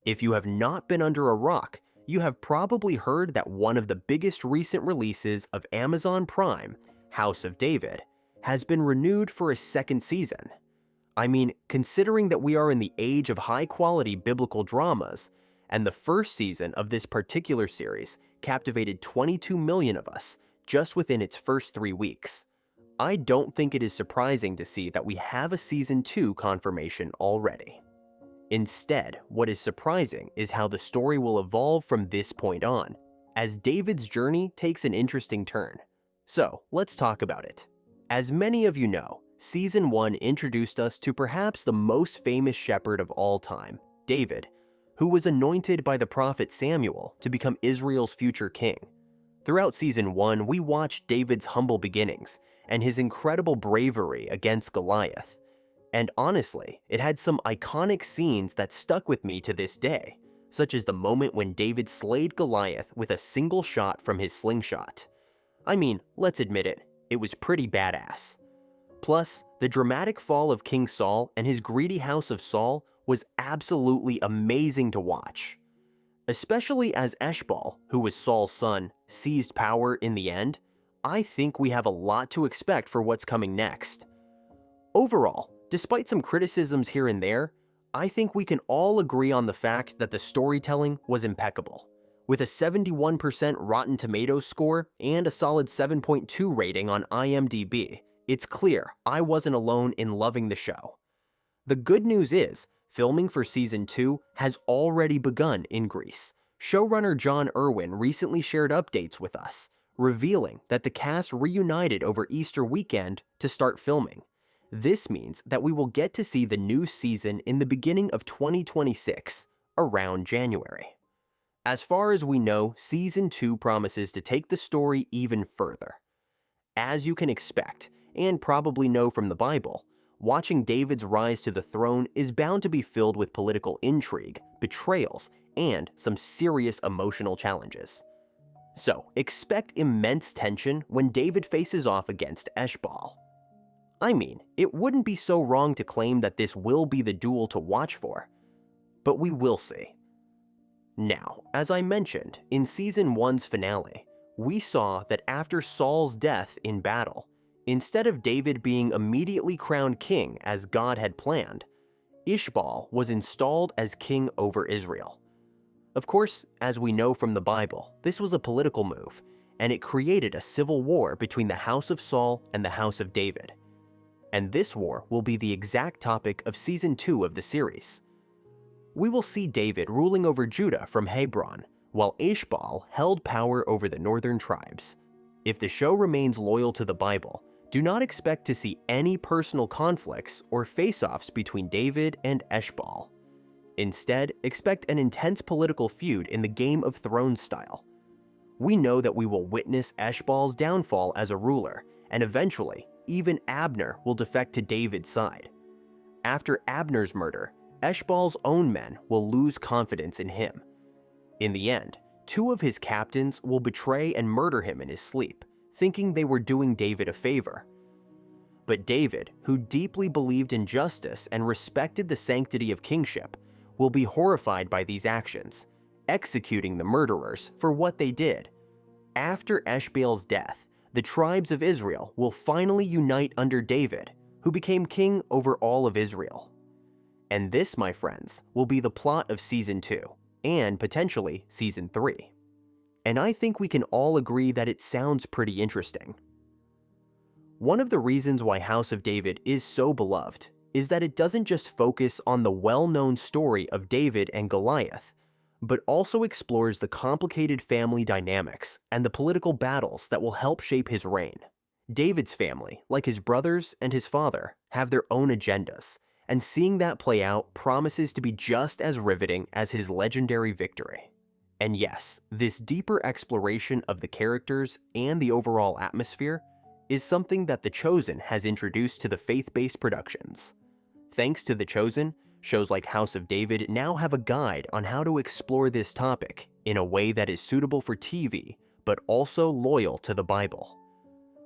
If you have not been under a rock, you have probably heard that one of the biggest recent releases of Amazon Prime, House of David, has been renewed for a second season. I mean, considering that we are in the age of high-quality biblical dramas, and the first season of this particular series captivated 22 million of us just within its first 3 weeks, I don't think it is surprising to see that we have a Season 2 confirmation already. Instead, what is surprising is how the story will evolve from this point on, as David's journey takes an interesting turn. So, let's talk about it. As many of you know, Season 1 introduced us to perhaps the most famous shepherd of all time, David, who was anointed by the prophet Samuel to become Israel's future king. Throughout Season 1, we watched David's humble beginnings and his incredible bravery against Goliath. And honestly, it had some iconic scenes that stuck with me to this day, such as the moment when David slayed Goliath with a single shot from his slingshot. I mean, let's admit it, it was pretty badass. Plus, the dramatic fall of King Saul and his greedy house of Saul was absolutely amazing to watch. Especially as Eshbal, who was Saul's son, seized power in the end, I think we have a lot to expect for what's coming next. Overall, despite some criticisms here and there, I think we can all agree on the fact that the storytelling was impeccable. With a 71% Rotten Tomatoes score and a solid 7.2 rating on IMDb, it's clear I wasn't alone in loving the show. The good news is, filming for Season 2 has already begun in Greece. Showrunner John Irwin recently shared updates with us, revealing that the cast reunited over Easter weekend to start filming. This means that we will get to see the new season in the beginning of 2026, around January. As far as we know, Season 2 promises to take the story even further. As you can expect, and probably know from the Bible, watching David's rise to the throne is bound to be filled with political intrigue, betrayals, and some serious emotional challenges. So, expect immense tension when David faces off against Eshbal. I mean, it wouldn't be so wrong to claim that this will be the duel to watch for, but we will see. Now, as I mentioned, in Season 1's finale, we saw that after Saul's death in battle, instead of David being immediately crowned king as God had planned, Ishbal was installed as king over Israel. Of course, as we know from the Bible, this was a political move, and it created a civil war between the house of Saul and the house of David. And this war will be the exact topic of Season 2 of the series. We will see David ruling over Judah from Hebron, while Ishbal held power over the northern tribes. If the show remains loyal to the Bible, do not expect to see any personal conflicts or face-offs between David and Eshbal. Instead, expect an intense political feud in the Game of Thrones style. We know that we will witness Eshbal's downfall as a ruler, and eventually, even Abner will defect to David's side. After Abner's murder, Eshbal's own men will lose confidence in him. In the end, 2 of his captains will betray and murder him in his sleep, thinking they were doing David a favor. But David, who deeply believed in justice and respected the sanctity of kingship, will be horrified by these actions, executing the murderers for what they did. After Eshbal's death, the tribes of Israel will finally unite under David, who became king over all of Israel. And this, my friends, will be the plot of Season 2, and potentially Season 3. And I think we can all agree that it sounds pretty interesting. One of the reasons why House of David is so beloved is that it doesn't just focus on the well-known story of David and Goliath, but also explores the complicated family dynamics and the political battles that will help shape his reign. David's family, like his brothers and his father, have their own agendas, and seeing that play out promises to be just as riveting as his legendary victory. And yes, this deeper exploration of the characters and the overall atmosphere is something that The Chosen has introduced to the faith-based productions. Thanks to The Chosen, shows like House of David now have a guide on how to explore this topic in a way that is suitable for TV, but also loyal to the Bible.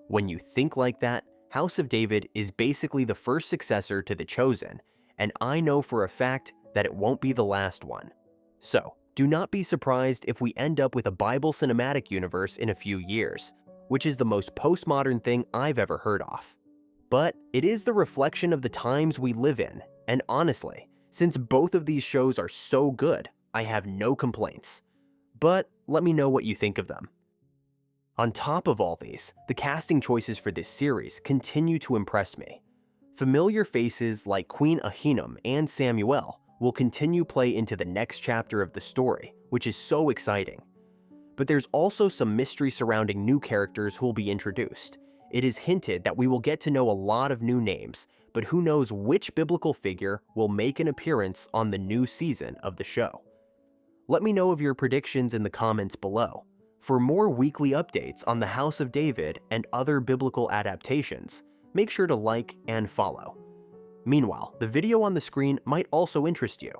When you think like that, House of David is basically the first successor to The Chosen, and I know for a fact that it won't be the last one. So, do not be surprised if we end up with a Bible cinematic universe in a few years, which is the most postmodern thing I've ever heard of. But it is the reflection of the times we live in, and honestly, since both of these shows are so good, I have no complaints. But let me know what you think of them. On top of all these, the casting choices for this series continue to impress me. Familiar faces like Queen Ahinoam and Samuel will continue play into the next chapter of the story, which is so exciting. But there's also some mystery surrounding new characters who will be introduced. It is hinted that we will get to know a lot of new names, but who knows which biblical figure will make an appearance on the new season of the show. Let me know of your predictions in the comments below. For more weekly updates on the House of David and other biblical adaptations, make sure to like and follow. Meanwhile, the video on the screen might also interest you.